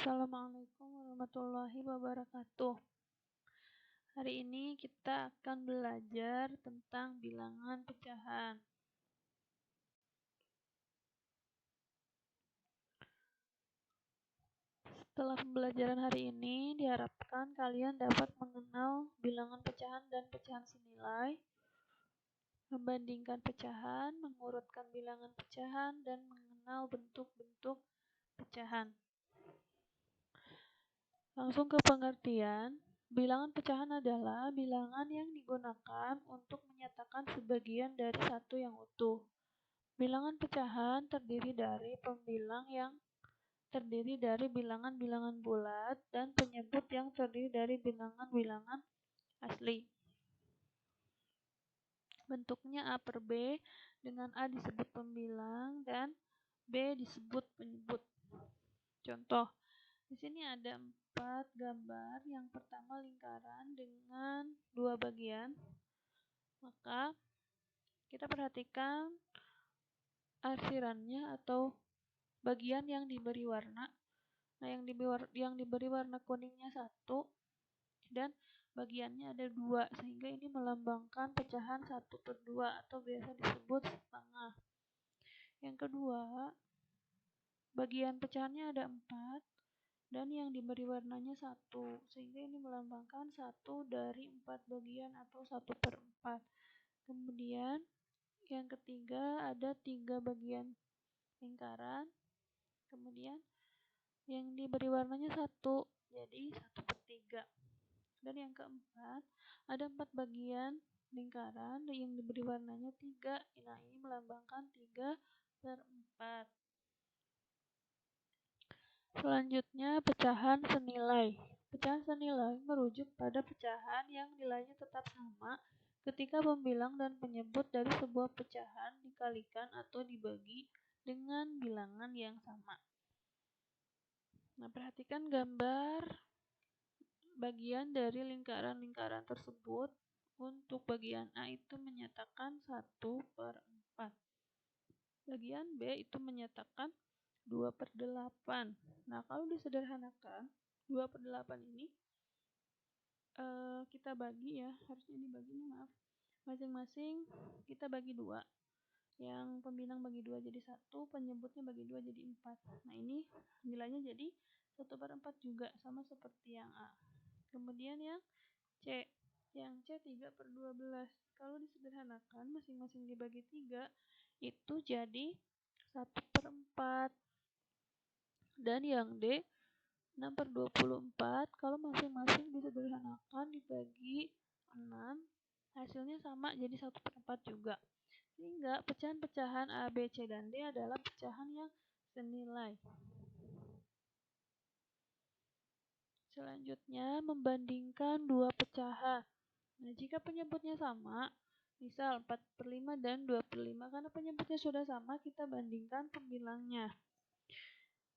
Assalamualaikum warahmatullahi wabarakatuh. Hari ini kita akan belajar tentang bilangan pecahan. Setelah pembelajaran hari ini, diharapkan kalian dapat mengenal bilangan pecahan dan pecahan senilai, membandingkan pecahan, mengurutkan bilangan pecahan, dan mengenal bentuk-bentuk pecahan. Langsung ke pengertian. Bilangan pecahan adalah bilangan yang digunakan untuk menyatakan sebagian dari satu yang utuh. Bilangan pecahan terdiri dari pembilang yang terdiri dari bilangan-bilangan bulat dan penyebut yang terdiri dari bilangan-bilangan asli. Bentuknya A per B, dengan A disebut pembilang dan B disebut penyebut. Contoh, di sini ada 4 gambar. Yang pertama lingkaran dengan 2 bagian. Maka kita perhatikan arsirannya atau bagian yang diberi warna. Nah, yang diberi warna kuningnya 1 dan bagiannya ada 2, sehingga ini melambangkan pecahan 1/2 atau biasa disebut setengah. Yang kedua, bagian pecahannya ada 4 dan yang diberi warnanya 1, sehingga ini melambangkan 1 dari 4 bagian atau 1/4. Kemudian yang ketiga ada 3 bagian lingkaran, kemudian yang diberi warnanya 1, jadi 1/3. Dan yang keempat ada 4 bagian lingkaran yang diberi warnanya 3. Nah, ini melambangkan 3/4. Selanjutnya, pecahan senilai. Pecahan senilai merujuk pada pecahan yang nilainya tetap sama ketika pembilang dan penyebut dari sebuah pecahan dikalikan atau dibagi dengan bilangan yang sama. Nah, perhatikan gambar bagian dari lingkaran-lingkaran tersebut. Untuk bagian A itu menyatakan 1/4. Bagian B itu menyatakan 2/8. Nah, kalau disederhanakan, 2/8 ini kita bagi ya, harusnya dibaginya maaf. Masing-masing kita bagi 2. Yang pembilang bagi 2 jadi 1, penyebutnya bagi 2 jadi 4. Nah, ini nilainya jadi 1/4 juga, sama seperti yang A. Kemudian yang C. Yang C 3/12. Kalau disederhanakan, masing-masing dibagi 3, itu jadi 1/4. Dan yang D 6/24, kalau masing-masing disederhanakan dibagi 6, hasilnya sama jadi 1/4 juga. Sehingga pecahan-pecahan A, B, C, dan D adalah pecahan yang senilai. Selanjutnya, membandingkan 2 pecahan. Nah, jika penyebutnya sama, misal 4/5 dan 2/5, karena penyebutnya sudah sama, kita bandingkan pembilangnya.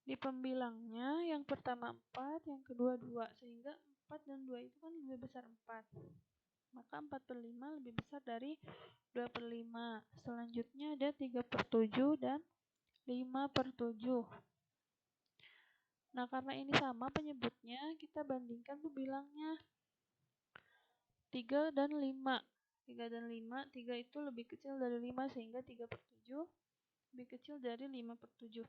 Di pembilangnya yang pertama 4, yang kedua 2, sehingga 4 dan 2 itu kan lebih besar 4. Maka 4/5 lebih besar dari 2/5. Selanjutnya ada 3/7 dan 5/7. Nah, karena ini sama penyebutnya, kita bandingkan pembilangnya. 3 dan 5. 3 dan 5, 3 itu lebih kecil dari 5, sehingga 3/7 lebih kecil dari 5/7.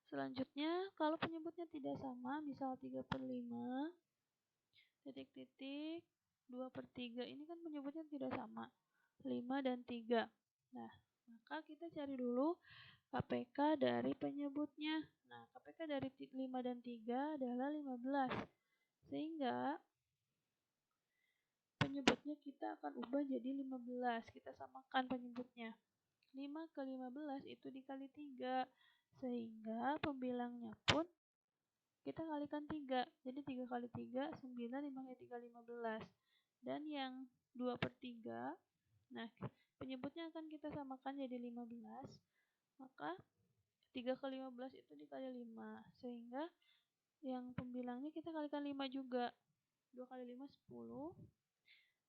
Selanjutnya, kalau penyebutnya tidak sama, misal 3/5, titik-titik, 2/3, ini kan penyebutnya tidak sama, 5 dan 3. Nah, maka kita cari dulu KPK dari penyebutnya. Nah, KPK dari 5 dan 3 adalah 15. Sehingga penyebutnya kita akan ubah jadi 15. Kita samakan penyebutnya. 5 ke 15 itu dikali 3. Sehingga pembilangnya pun kita kalikan 3. Jadi 3 kali 3, 9, 5 kali 3, 15. Dan yang 2/3, nah penyebutnya akan kita samakan jadi 15. Maka 3 kali 15 itu dikali 5. Sehingga yang pembilangnya kita kalikan 5 juga. 2 kali 5, 10.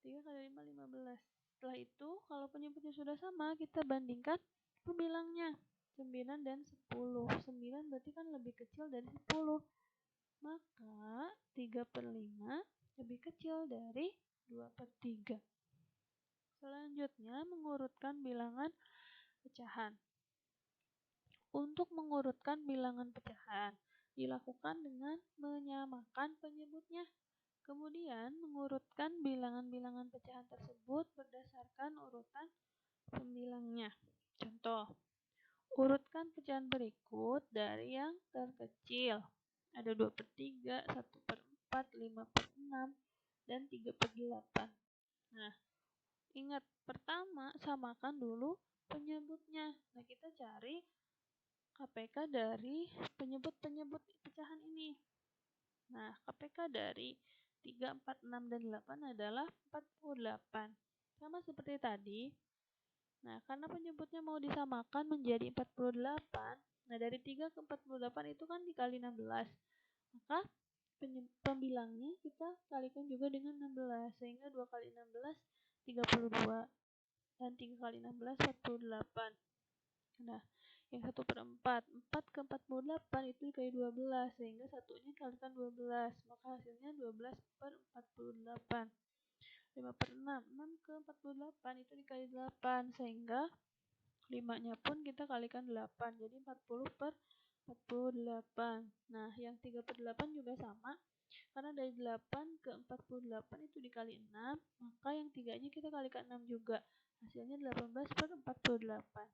3 kali 5, 15. Setelah itu, kalau penyebutnya sudah sama, kita bandingkan pembilangnya. 9 dan 10. 9 berarti kan lebih kecil dari 10. Maka 3/5 lebih kecil dari 2/3. Selanjutnya, mengurutkan bilangan pecahan. Untuk mengurutkan bilangan pecahan, dilakukan dengan menyamakan penyebutnya. Kemudian, mengurutkan bilangan-bilangan pecahan tersebut berdasarkan urutan pembilangnya. Contoh, urutkan pecahan berikut dari yang terkecil. Ada 2/3, 1/4, 5/6, dan 3/8. Nah, ingat, pertama samakan dulu penyebutnya. Nah, kita cari KPK dari penyebut-penyebut pecahan ini. Nah, KPK dari 3, 4, 6, dan 8 adalah 48. Sama seperti tadi. Nah, karena penyebutnya mau disamakan menjadi 48, nah dari 3 ke 48 itu kan dikali 16. Maka pembilangnya kita kalikan juga dengan 16, sehingga 2 kali 16, 32. Dan 3 kali 16, 48. Nah, yang 1/4. 4 ke 48 itu dikali 12, sehingga satunya kalikan 12. Maka hasilnya 12/48. 5/6. 6 ke 48 itu dikali 8, sehingga 5-nya pun kita kalikan 8. Jadi 40/48. Nah, yang 3/8 juga sama. Karena dari 8 ke 48 itu dikali 6, maka yang 3-nya kita kalikan 6 juga. Hasilnya 18/48.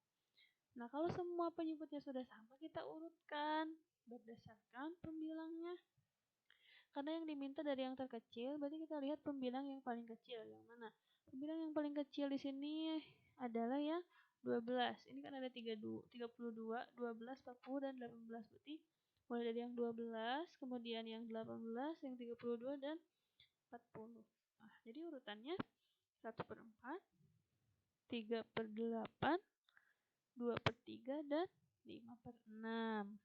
Nah, kalau semua penyebutnya sudah sama, kita urutkan berdasarkan pembilangnya. Karena yang diminta dari yang terkecil, berarti kita lihat pembilang yang paling kecil. Yang mana? Pembilang yang paling kecil di sini adalah yang 12. Ini kan ada 32, 12, 40, dan 18. Berarti mulai dari yang 12, kemudian yang 18, yang 32, dan 40. Nah, jadi urutannya 1/4, 3/8, 2/3, dan 5/6.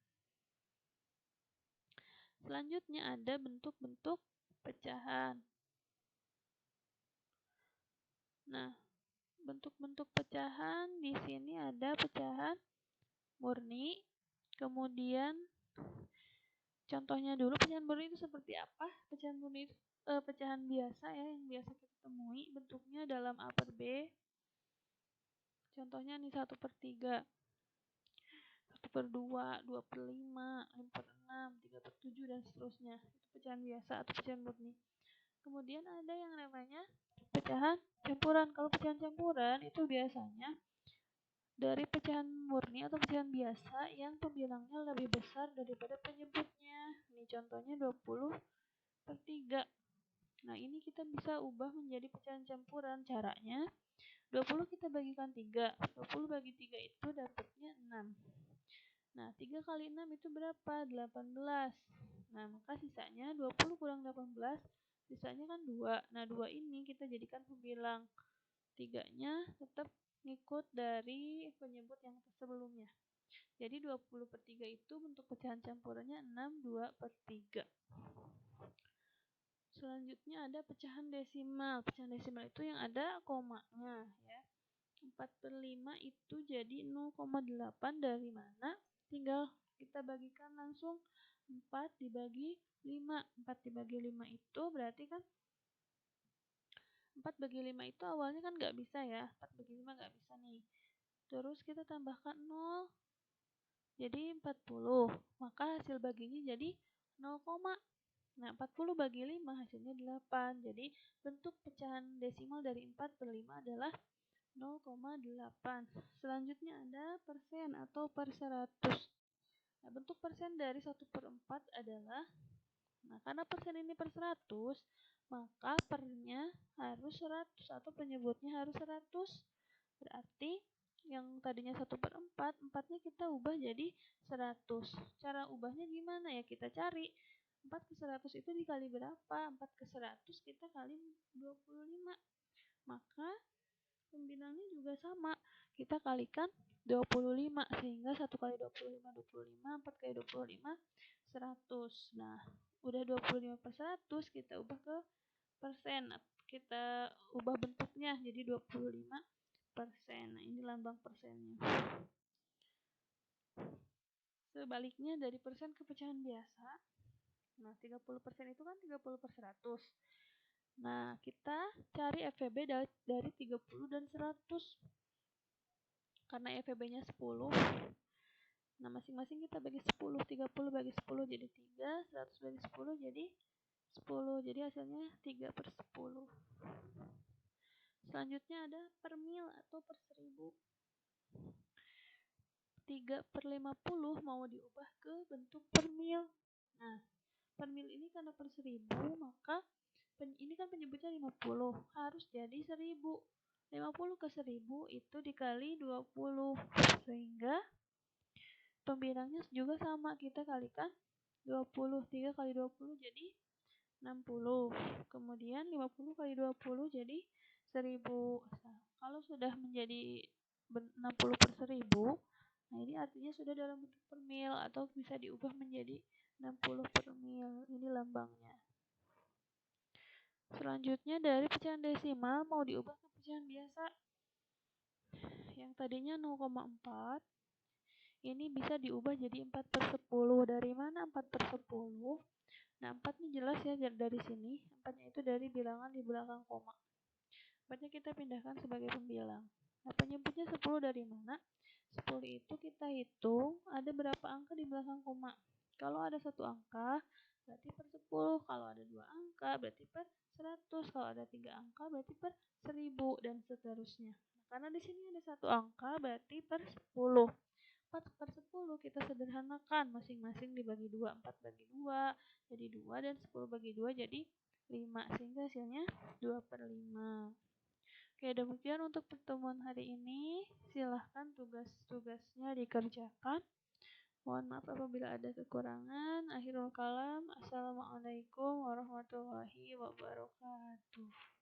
Selanjutnya ada bentuk-bentuk pecahan. Nah, bentuk-bentuk pecahan di sini ada pecahan murni. Kemudian contohnya dulu, pecahan murni itu seperti apa? Pecahan murni itu pecahan biasa ya, yang biasa kita temui, bentuknya dalam A per B. Contohnya nih 1/3, 1/2, 2/5, 5/6, 3/7, dan seterusnya. Itu pecahan biasa atau pecahan murni. Kemudian ada yang namanya pecahan campuran. Kalau pecahan campuran itu biasanya dari pecahan murni atau pecahan biasa yang pembilangnya lebih besar daripada penyebutnya. Ini contohnya 20/3. Nah, ini kita bisa ubah menjadi pecahan campuran. Caranya, 20 kita bagikan 3. 20 bagi 3 itu dapatnya 6. Nah, 3 kali 6 itu berapa? 18. Nah, maka sisanya 20 kurang 18, sisanya kan 2. Nah, 2 ini kita jadikan pembilang. 3-nya tetap ngikut dari penyebut yang sebelumnya. Jadi 20/3 itu bentuk pecahan campurannya 6, 2/3. Selanjutnya ada pecahan desimal. Pecahan desimal itu yang ada komanya ya. 4/5 itu jadi 0,8 dari mana? Tinggal kita bagikan langsung. 4 dibagi 5. 4 dibagi 5 itu berarti kan 4 bagi 5 itu awalnya kan nggak bisa ya. 4 bagi 5 nggak bisa nih. Terus kita tambahkan 0. Jadi 40. Maka hasil baginya jadi 0, nah 40 bagi 5 hasilnya 8. Jadi bentuk pecahan desimal dari 4/5 adalah 0,8. Selanjutnya ada persen atau per 100. Nah, bentuk persen dari 1/4 adalah, nah karena persen ini per 100, maka pernya harus 100 atau penyebutnya harus 100. Berarti yang tadinya 1/4, 4-nya kita ubah jadi 100. Cara ubahnya gimana ya? Kita cari. 4 ke 100 itu dikali berapa? 4 ke 100 kita kali 25. Maka pembilangnya juga sama. Kita kalikan 25, sehingga 1 kali 25, 25, 4 kali 25, 100. Nah, udah 25/100, kita ubah ke persen. Kita ubah bentuknya jadi 25%. Nah, ini lambang persennya. sebaliknya dari persen ke pecahan biasa. Nah, 30% itu kan 30 per 100. Nah, kita cari FVB dari 30 dan 100. Karena FVB-nya 10. Nah, masing-masing kita bagi 10. 30 bagi 10 jadi 3. 100 bagi 10 jadi 10. Jadi hasilnya 3 per 10. Selanjutnya ada per mil atau per 1000. 3 per 50 mau diubah ke bentuk per mil. Nah, per mil ini karena per 1000, maka ini kan penyebutnya 50, harus jadi 1000. 50 ke 1000 itu dikali 20, sehingga pembilangnya juga sama, kita kalikan 20. 3 kali 20 jadi 60. Kemudian 50 kali 20 jadi 1000. Nah, kalau sudah menjadi 60 per 1000, nah ini artinya sudah dalam bentuk per mil atau bisa diubah menjadi 60 per mil. Ini lambangnya. Selanjutnya dari pecahan desimal mau diubah ke pecahan biasa. Yang tadinya 0,4 ini bisa diubah jadi 4 per 10. Dari mana 4 per 10? Nah, 4 ini jelas ya dari sini. 4-nya itu dari bilangan di belakang koma. 4-nya kita pindahkan sebagai pembilang. Nah, penyebutnya 10 dari mana? 10 itu kita hitung ada berapa angka di belakang koma. Kalau ada 1 angka, berarti per 10. Kalau ada 2 angka, berarti per 100. Kalau ada 3 angka, berarti per 1000, dan seterusnya. Nah, karena di sini ada 1 angka, berarti per 10. 4 per 10 kita sederhanakan, masing-masing dibagi 2. 4 bagi 2 jadi 2, dan 10 bagi 2 jadi 5, sehingga hasilnya 2 per 5. Oke, demikian untuk pertemuan hari ini. Silahkan tugas-tugasnya dikerjakan. Mohon maaf apabila ada kekurangan. Akhirul kalam. Assalamualaikum warahmatullahi wabarakatuh.